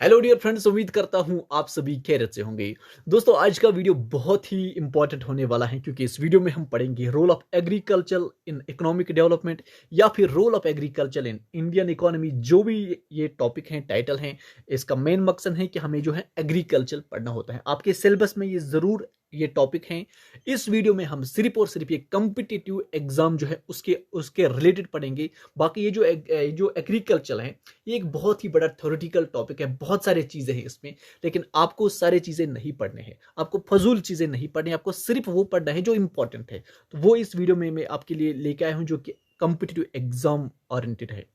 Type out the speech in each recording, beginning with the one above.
Hello dear friends, उम्मीद करता हूं आप सभी खैरियत से होंगे। दोस्तों, आज का वीडियो बहुत ही इंपॉर्टेंट होने वाला है क्योंकि इस वीडियो में हम पढ़ेंगे role of agriculture in economic development या फिर role of agriculture in Indian economy. जो भी ये टॉपिक हैं, टाइटल हैं, इसका मेन मकसद है कि हमें जो है एग्रीकल्चर पढ़ना होता है। आपके सिलेबस में ये जरूर ये टॉपिक हैं। इस वीडियो में हम सिर्फ और सिर्फ ये कॉम्पिटिटिव एग्जाम जो है उसके उसके रिलेटेड पढ़ेंगे। बाकी ये जो एग्रीकल्चर है, ये एक बहुत ही बड़ा थ्योरेटिकल टॉपिक है, बहुत सारी चीजें हैं इसमें, लेकिन आपको सारी चीजें नहीं पढ़ने हैं, आपको फजूल चीजें नहीं पढ़नी, आपको सिर्फ वो पढ़ना है जो इंपॉर्टेंट है। तो वो इस वीडियो में मैं आपके लिए लेके आया हूं जो कि कॉम्पिटिटिव एग्जाम ओरिएंटेड है।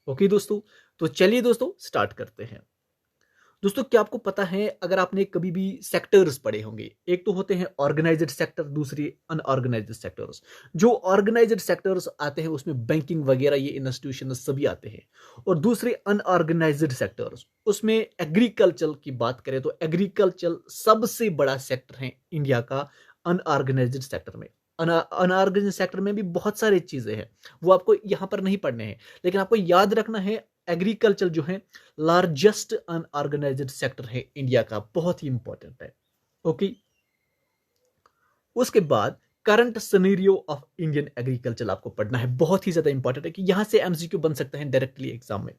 ओके दोस्तों, तो चलिए दोस्तों स्टार्ट करते हैं। दोस्तों, क्या आपको पता है, अगर आपने कभी भी सेक्टर्स पढ़े होंगे, एक तो होते हैं ऑर्गेनाइज्ड सेक्टर, दूसरी अनऑर्गेनाइज्ड सेक्टर्स। जो ऑर्गेनाइज्ड सेक्टर्स आते हैं उसमें बैंकिंग वगैरह ये इंस्टीट्यूशन सभी आते हैं, और दूसरे अनऑर्गेनाइज्ड सेक्टर्स उसमें एग्रीकल्चर की बात करें तो एग्रीकल्चर सबसे बड़ा सेक्टर है इंडिया का अनऑर्गेनाइज्ड सेक्टर में। अनऑर्गेनाइज्ड सेक्टर में भी बहुत सारी चीजें हैं, वो आपको यहां पर नहीं पढ़ने हैं, लेकिन आपको याद रखना है एग्रीकल्चर जो है लार्जेस्ट अनऑर्गेनाइज्ड सेक्टर है इंडिया का, बहुत ही इंपॉर्टेंट है। ओके, उसके बाद current scenario of Indian agriculture आपको पढ़ना है, बहुत ही ज्यादा इंपॉर्टेंट है कि यहां से एमसीक्यू बन सकते हैं डायरेक्टली एग्जाम में।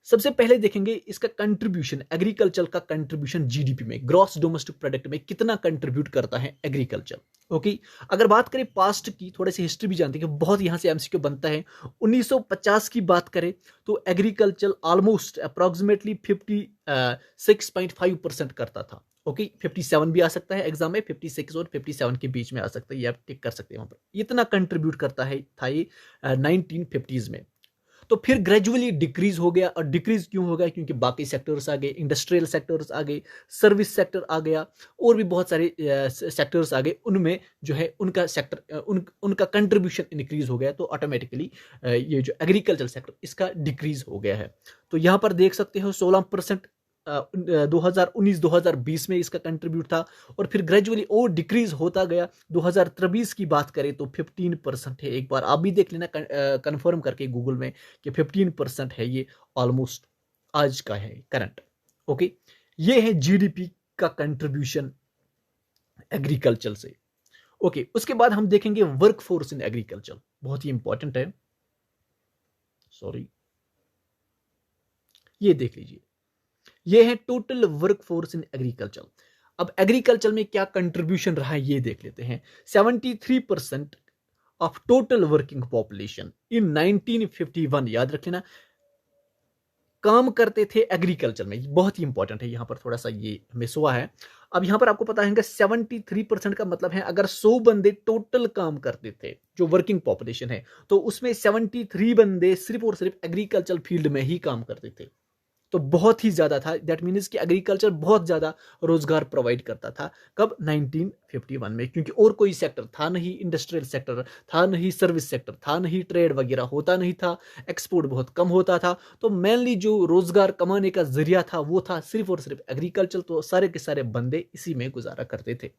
सबसे पहले देखेंगे इसका कंट्रीब्यूशन, एग्रीकल्चर का कंट्रीब्यूशन जीडीपी में, ग्रॉस डोमेस्टिक प्रोडक्ट में कितना कंट्रीब्यूट करता है एग्रीकल्चर। ओके, अगर बात करें पास्ट की, थोड़ी सी हिस्ट्री भी जानते हैं कि बहुत यहां से एमसीक्यू बनता है। 1950 की बात करें तो एग्रीकल्चर ऑलमोस्ट अप्रोक्सीमेटली 56.5% करता था। ओके, 57 भी आ सकता है एग्जाम में, 56 और 57 के बीच में आ सकता है, ये आप टिक कर सकते हैं वहां पर। इतना कंट्रीब्यूट करता है था ये 1950s में। तो फिर ग्रेजुअली डिक्रीज हो गया, और डिक्रीज क्यों हो गया? क्योंकि बाकी सेक्टर्स आ गए, इंडस्ट्रियल सेक्टर्स आ गए, सर्विस सेक्टर आ गया, और भी बहुत सारे सेक्टर्स आ गए, उनमें जो है उनका सेक्टर उनका कंट्रीब्यूशन इंक्रीज हो गया, तो ऑटोमेटिकली ये जो एग्रीकल्चर सेक्टर इसका डिक्रीज हो गया है। तो यहां पर देख सकते हो 16% 2019-2020 में इसका कंट्रीब्यूट था, और फिर ग्रेजुअली और डिक्रीज होता गया। 2023 की बात करें तो 15% है। एक बार आप भी देख लेना कंफर्म करके गूगल में कि 15% है ये ऑलमोस्ट आज का है करंट। ओके, ये है जीडीपी का कंट्रीब्यूशन एग्रीकल्चर से। ओके, उसके बाद हम देखेंगे वर्कफोर्स इन एग्रीकल्चर, बहुत ही इंपॉर्टेंट है। सॉरी, ये देख लीजिए, ये है टोटल वर्कफोर्स इन एग्रीकल्चर। अब एग्रीकल्चर में क्या कंट्रीब्यूशन रहा है ये देख लेते हैं। 73% of total working population in 1951, याद रख लेना, काम करते थे एग्रीकल्चर में। बहुत ही इंपॉर्टेंट है, यहां पर थोड़ा सा ये मिस हुआ है। अब यहां पर आपको पता है कि 73% का मतलब है अगर 100 बंदे टोटल काम करते थे, जो वर्किंग पॉपुलेशन है, तो उसमें 73 बंदे सिर्फ और सिर्फ एग्रीकल्चर फील्ड में ही काम करते थे। तो बहुत ही ज्यादा था। दैट मीन्स कि एग्रीकल्चर बहुत ज्यादा रोजगार प्रोवाइड करता था। कब? 1951 में, क्योंकि और कोई सेक्टर था नहीं, इंडस्ट्रियल सेक्टर था नहीं, सर्विस सेक्टर था नहीं, ट्रेड वगैरह होता नहीं था, एक्सपोर्ट बहुत कम होता था। तो मेनली जो रोजगार कमाने का जरिया था वो था सिर्फ और सिर्फ एग्रीकल्चर। तो सारे के सारे बंदे इसी में गुजारा करते थे।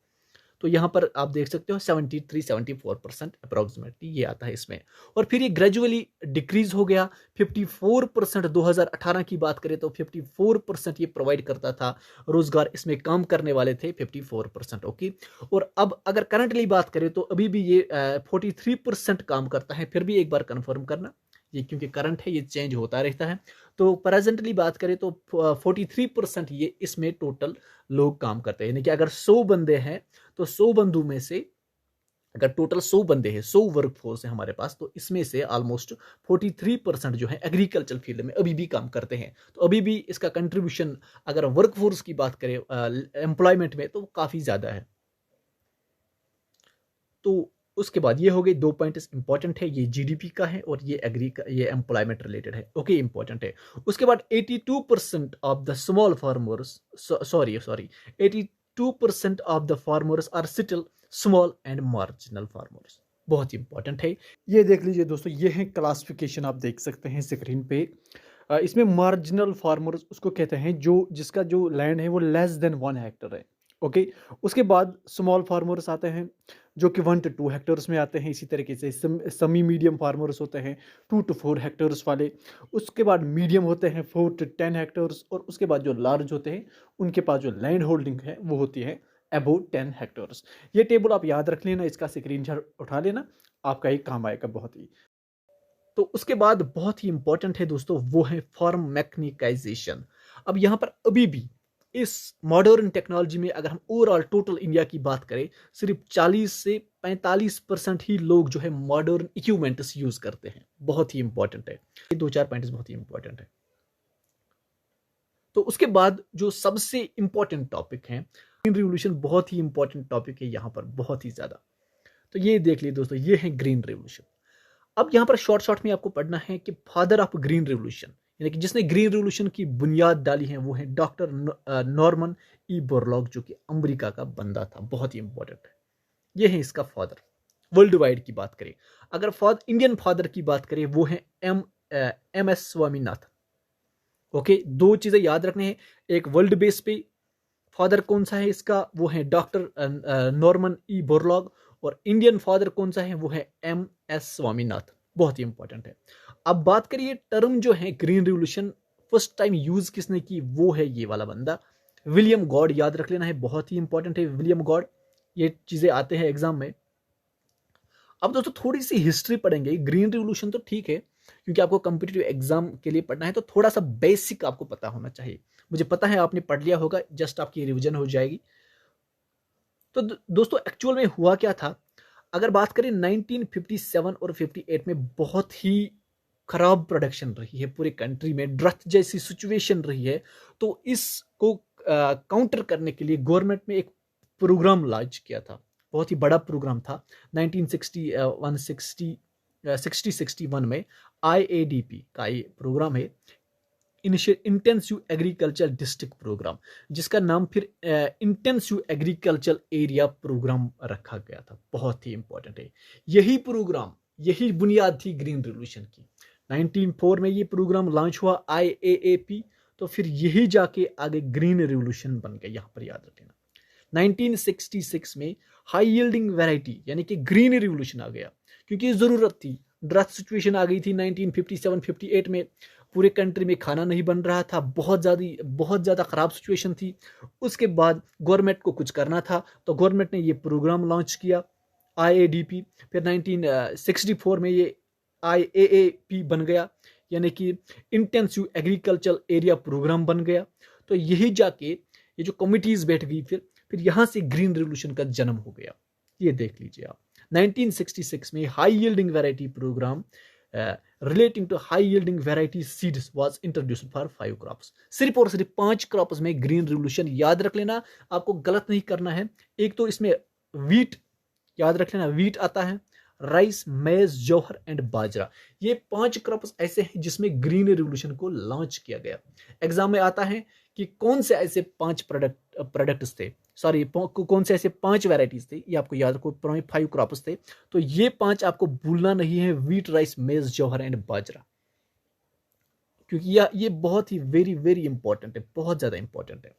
तो यहां पर आप देख सकते हो 73-74% अप्रोक्सीमेटली ये आता है इसमें। और फिर ये ग्रेजुअली डिक्रीज हो गया। 54% 2018 की बात करें तो 54% ये प्रोवाइड करता था रोजगार, इसमें काम करने वाले थे 54%। ओके, और अब अगर करंटली बात करें तो अभी भी ये 43% काम करता है। फिर भी एक बार कंफर्म करना, ये क्योंकि करंट है, ये चेंज होता रहता है। तो प्रेजेंटली बात करें तो 43% ये इसमें टोटल लोग काम करते हैं। यानी कि अगर 100 बंदे हैं तो 100 बंदों में से, अगर टोटल 100 बंदे हैं, 100 वर्क फोर्स है हमारे पास, तो इसमें से ऑलमोस्ट 43% जो है एग्रीकल्चर फील्ड में अभी भी काम करते हैं। तो अभी भी इसका कंट्रीब्यूशन अगर वर्क फोर्स की बात करें एम्प्लॉयमेंट में, तो काफी ज्यादा है। तो उसके बाद ये हो गए दो पॉइंट इंपॉर्टेंट है, ये जीडीपी का है और ये एम्प्लॉयमेंट रिलेटेड है। ओके, इंपॉर्टेंट है। उसके बाद 82% of the small farmers, sorry 82% of the farmers are still small and marginal farmers, बहुत इंपॉर्टेंट है। ये देख लीजिए दोस्तों, ये है क्लासिफिकेशन, आप देख सकते हैं स्क्रीन पे। इसमें मार्जिनल फार्मर्स उसको कहते हैं जो जिसका जो लैंड है वो लेस देन 1 हेक्टर है। ओके, उसके बाद स्मॉल फार्मर्स आते हैं, जो कि 1 to 2 हेक्टेयर्स में आते हैं। इसी तरीके से सेमी मीडियम फार्मर्स होते हैं 2 to 4 हेक्टेयर्स वाले। उसके बाद मीडियम होते हैं 4 to 10 हेक्टेयर्स, और उसके बाद जो लार्ज होते हैं उनके पास जो लैंड होल्डिंग है वो होती है अबव 10 हेक्टेयर्स। ये टेबल आप याद रख लेना, इसका स्क्रीनशॉट उठा लेना, आपका ही काम आएगा बहुत ही। तो उसके बाद बहुत ही इंपॉर्टेंट है दोस्तों, वो है फार्म मैकेनिकाइजेशन। अब यहाँ पर अभी भी इस मॉडर्न टेक्नोलॉजी में अगर हम ओवरऑल टोटल इंडिया की बात करें, सिर्फ 40 से 45% ही लोग जो है मॉडर्न इक्विपमेंट्स यूज करते हैं। बहुत ही इंपॉर्टेंट है ये 2-4 पॉइंट्स, बहुत ही इंपॉर्टेंट है। तो उसके बाद जो सबसे इंपॉर्टेंट टॉपिक है ग्रीन रिवोल्यूशन, बहुत ही इंपॉर्टेंट टॉपिक है यहाँ पर, बहुत ही ज्यादा। तो ये देख लीजिए दोस्तों, ये है ग्रीन रिवोल्यूशन। अब यहाँ पर शॉर्ट में आपको पढ़ना है कि फादर ऑफ ग्रीन रिवोल्यूशन, यानी कि जिसने ग्रीन रिवोल्यूशन की बुनियाद डाली है, वो है डॉक्टर नॉर्मन ई बोरलॉग, जो कि अमेरिका का बंदा था। बहुत ही इंपॉर्टेंट है, ये है इसका फादर। वर्ल्ड वाइड की बात करें, अगर इंडियन फादर की बात करें, वो है एम एस स्वामीनाथन। ओके, दो चीजें याद रखने हैं, एक वर्ल्ड बेस पे फादर कौन सा है इसका, वो है डॉक्टर नॉर्मन ई बोरलॉग, और इंडियन फादर कौन सा है, वो है एम एस स्वामीनाथन। बहुत ही इंपॉर्टेंट है। अब बात करिए टर्म जो है green revolution, first time use किसने की, वो है ये वाला बंदा विलियम गॉड। याद रख लेना है, बहुत ही इंपॉर्टेंट है विलियम गॉड। ये चीजें आते हैं एग्जाम में। अब दोस्तों थोड़ी सी हिस्ट्री पढ़ेंगे। ग्रीन रिवोल्यूशन तो ठीक है, क्योंकि आपको कॉम्पिटिटिव एग्जाम के लिए पढ़ना है, तो थोड़ा सा बेसिक आपको पता होना चाहिए। मुझे पता है आपने पढ़ लिया होगा, जस्ट आपकी रिवीजन हो जाएगी। तो दोस्तों एक्चुअल में हुआ क्या था, अगर बात करें 1957 और 58 में बहुत ही खराब प्रोडक्शन रही है पूरे कंट्री में, ड्रथ जैसी सिचुएशन रही है। तो इसको काउंटर करने के लिए गवर्नमेंट ने एक प्रोग्राम लॉन्च किया था, बहुत ही बड़ा प्रोग्राम था। 1961 में IADP का ये प्रोग्राम है, इंटेंसिव एग्रीकल्चर डिस्ट्रिक्ट प्रोग्राम, जिसका नाम फिर इंटेंसिव एग्रीकल्चर एरिया प्रोग्राम रखा गया था। बहुत ही इंपॉर्टेंट है यही प्रोग्राम, यही बुनियाद थी ग्रीन रिवोल्यूशन की। 1904 में ये प्रोग्राम लॉन्च हुआ IAAP, तो फिर यही जाके आगे ग्रीन रिवोल्यूशन बन गया, यहां पर याद रखना। 1966 में हाई यील्डिंग वैरायटी यानी कि ग्रीन रिवोल्यूशन आ गया, क्योंकि जरूरत थी, ड्रथ सिचुएशन आ गई थी 1957-58 में। पूरे कंट्री में खाना नहीं बन रहा था, बहुत ज़्यादा ख़राब सिचुएशन थी। उसके बाद गवर्नमेंट को कुछ करना था, तो गवर्नमेंट ने ये प्रोग्राम लॉन्च किया IADP। फिर 1964 में ये IAAP बन गया, यानी कि इंटेंसिव एग्रीकल्चर एरिया प्रोग्राम बन गया। तो यही जाके ये जो कमिटीज़ बैठ गई, फिर यहाँ से ग्रीन रिवोल्यूशन का जन्म हो गया। ये देख लीजिए आप, 1966 में high yielding variety programme relating to high yielding variety seeds was introduced for 5 crops। सिर्फ और सिर्फ 5 क्रॉप्स में ग्रीन रिवोल्यूशन। याद रख लेना, आपको गलत नहीं करना है। एक तो इसमें वीट, याद रख लेना वीट आता है, राइस, मेज, जौहर एंड बाजरा। ये 5 क्रॉप्स ऐसे हैं जिसमें ग्रीन रिवोल्यूशन को लॉन्च किया गया। एग्जाम में आता है कि कौन से ऐसे 5 प्रोडक्ट्स थे, सॉरी कौन से ऐसे 5 वैरायटीज थे, ये आपको याद रखो, 5 क्रॉप्स थे। तो ये 5 आपको भूलना नहीं है, वीट, राइस, मेज, जौहर एंड बाजरा, क्योंकि ये बहुत ही वेरी वेरी इंपॉर्टेंट है, बहुत ज्यादा इंपॉर्टेंट है।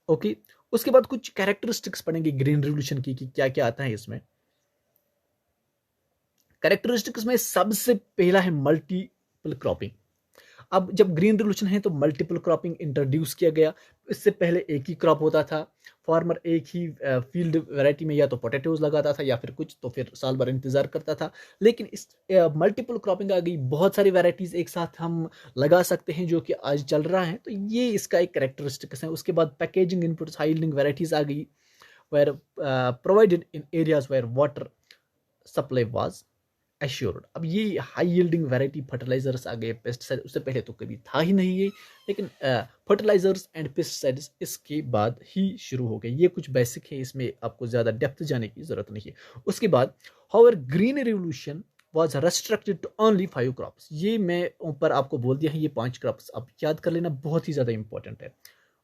ओके, उसके बाद कुछ कैरेक्टरिस्टिक्स पढ़ेंगे ग्रीन रिवोल्यूशन की, कि क्या क्या आता है इसमें। कैरेक्टरिस्टिक्स में सबसे पहला है मल्टीपल क्रॉपिंग। अब जब ग्रीन रिवोल्यूशन है तो मल्टीपल क्रॉपिंग इंट्रोड्यूस किया गया। इससे पहले एक ही क्रॉप होता था, फार्मर एक ही फील्ड वैरायटी में या तो पोटैटोज लगाता था या फिर कुछ, तो फिर साल भर इंतजार करता था। लेकिन इस मल्टीपल क्रॉपिंग आ गई, बहुत सारी वैरायटीज एक साथ हम लगा सकते हैं, जो कि आज चल रहा है। तो ये इसका एक कैरेक्टरिस्टिक्स है। उसके बाद packaging inputs, high yielding varieties आ गई, where provided in areas where water supply was assured. अब ये हाई यील्डिंग वैरायटी फर्टिलाइजर्स आ गए, पेस्टिसाइड उससे पहले तो कभी था ही नहीं ये, लेकिन फर्टिलाइजर्स एंड पेस्टिसाइड्स इसके बाद ही शुरू हो गए। ये कुछ बेसिक है, इसमें आपको ज़्यादा डेप्थ जाने की ज़रूरत नहीं है। उसके बाद however green revolution was restricted to only 5 crops. ये मैं ऊपर आपको बोल दिया है, ये 5 क्रॉप्स आप याद कर लेना, बहुत ही ज़्यादा इंपॉर्टेंट है।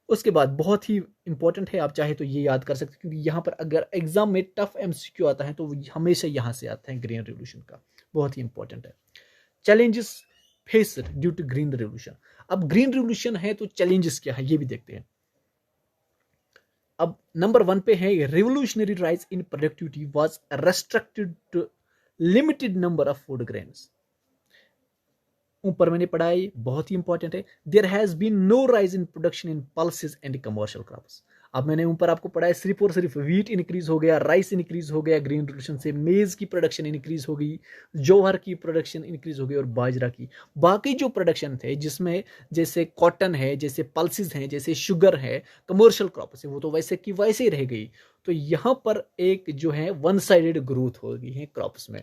उसके बाद बहुत ही इंपॉर्टेंट है, आप चाहे तो ये याद कर सकते हैं, क्योंकि यहाँ पर अगर एग्जाम में टफ MCQ आता है तो हमेशा यहाँ से आता है ग्रीन रिवोल्यूशन का, बहुत ही इंपॉर्टेंट है। Challenges faced due to green revolution. अब ग्रीन रिवोल्यूशन है तो चैलेंजेस क्या है ये भी देखते हैं। अब नंबर 1 पे है revolutionary rise in productivity was restricted to limited number of food grains. ऊपर मैंने पढ़ा है, बहुत ही इंपॉर्टेंट है। There has been no rise in production in pulses and commercial crops. अब मैंने ऊपर आपको पढ़ा है सिर्फ और सिर्फ व्हीट इंक्रीज हो गया, राइस इंक्रीज हो गया ग्रीन रेवोल्यूशन से, मेज की प्रोडक्शन इंक्रीज हो गई, जौहर की प्रोडक्शन इंक्रीज हो गई और बाजरा की। बाकी जो प्रोडक्शन थे जिसमें जैसे कॉटन है, जैसे पल्सेस हैं, जैसे शुगर है, कमर्शियल क्रॉप्स है, वो तो वैसे की वैसे ही रह गई। तो यहाँ पर एक जो है वन साइडेड ग्रोथ हो गई है क्रॉप्स में।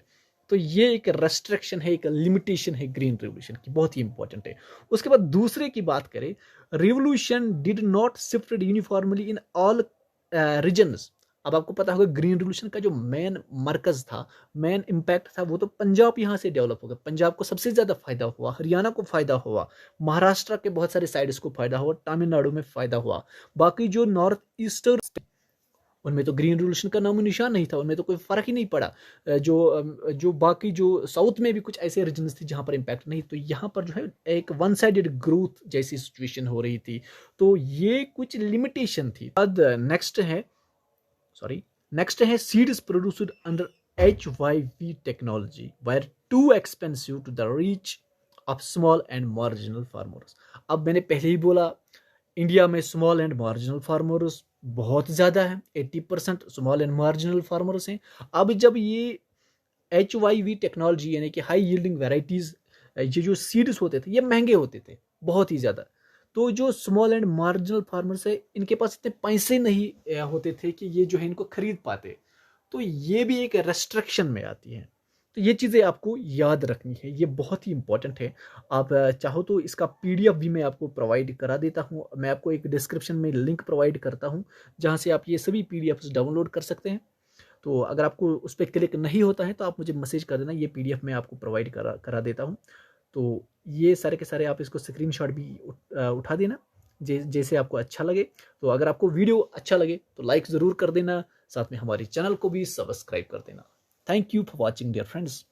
तो ये एक रेस्ट्रिक्शन है, एक लिमिटेशन है ग्रीन रिवोल्यूशन की, बहुत ही इंपॉर्टेंट है। उसके बाद दूसरे की बात करें, revolution did not shifted uniformly in all regions. अब आपको पता होगा ग्रीन रिवोल्यूशन का जो मेन मरकज था, मेन इम्पैक्ट था, वो तो पंजाब यहाँ से डेवलप हो गया। पंजाब को सबसे ज्यादा फायदा हुआ, हरियाणा को फायदा हुआ, महाराष्ट्र के बहुत सारे साइड्स को फायदा हुआ, तमिलनाडु में फायदा हुआ। बाकी जो नॉर्थ ईस्टर्न उनमें तो ग्रीन रिवोल्यूशन का नामो निशान नहीं था, उनमें तो कोई फर्क ही नहीं पड़ा। जो बाकी जो साउथ में भी कुछ ऐसे रीजन्स थे जहां पर इम्पैक्ट नहीं, तो यहाँ पर जो है एक वन साइडेड ग्रोथ जैसी सिचुएशन हो रही थी। तो ये कुछ लिमिटेशन थी। अब नेक्स्ट है seeds produced under HYV technology were too expensive to the reach of small and marginal farmers. अब मैंने पहले ही बोला, इंडिया में स्मॉल एंड मार्जिनल फार्मर्स बहुत ज़्यादा है, 80% स्मॉल एंड मार्जिनल फार्मर्स हैं। अब जब ये HYV टेक्नोलॉजी यानी कि हाई यील्डिंग वेराइटीज़, ये जो सीड्स होते थे ये महंगे होते थे बहुत ही ज़्यादा। तो जो स्मॉल एंड मार्जिनल फार्मर्स है इनके पास इतने पैसे नहीं होते थे कि ये जो है इनको खरीद पाते। तो ये भी एक रेस्ट्रिक्शन में आती है। तो ये चीज़ें आपको याद रखनी है, ये बहुत ही इंपॉर्टेंट है। आप चाहो तो इसका PDF भी मैं आपको प्रोवाइड करा देता हूँ। मैं आपको एक डिस्क्रिप्शन में लिंक प्रोवाइड करता हूँ जहाँ से आप ये सभी PDFs डाउनलोड कर सकते हैं। तो अगर आपको उस पर क्लिक नहीं होता है तो आप मुझे मैसेज कर देना, ये PDF मैं आपको प्रोवाइड करा देता हूँ। तो ये सारे के सारे आप इसको स्क्रीनशॉट भी उठा देना जैसे आपको अच्छा लगे। तो अगर आपको वीडियो अच्छा लगे तो लाइक ज़रूर कर देना, साथ में हमारे चैनल को भी सब्सक्राइब कर देना। Thank you for watching dear friends.